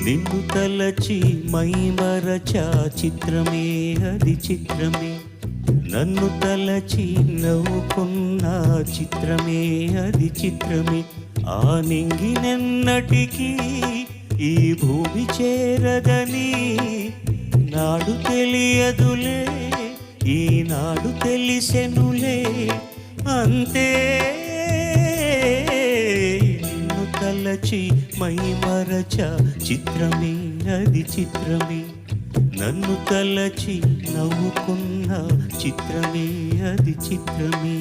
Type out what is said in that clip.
నిన్ను తలచి మైమరచా చిత్రమే అది చిత్రమే, నన్ను తలచి నవ్వుకున్న చిత్రమే అది చిత్రమే. ఆ నింగినెన్నటికీ ఈ భూమి చేరదని నాడు తెలియదులే, ఈనాడు తెలిసెనులే అంతే. నిన్ను తలచి మైమరచ చిత్రమే అది చిత్రమే, నన్ను తలచి నవ్వుకున్న చిత్రమే అది చిత్రమే.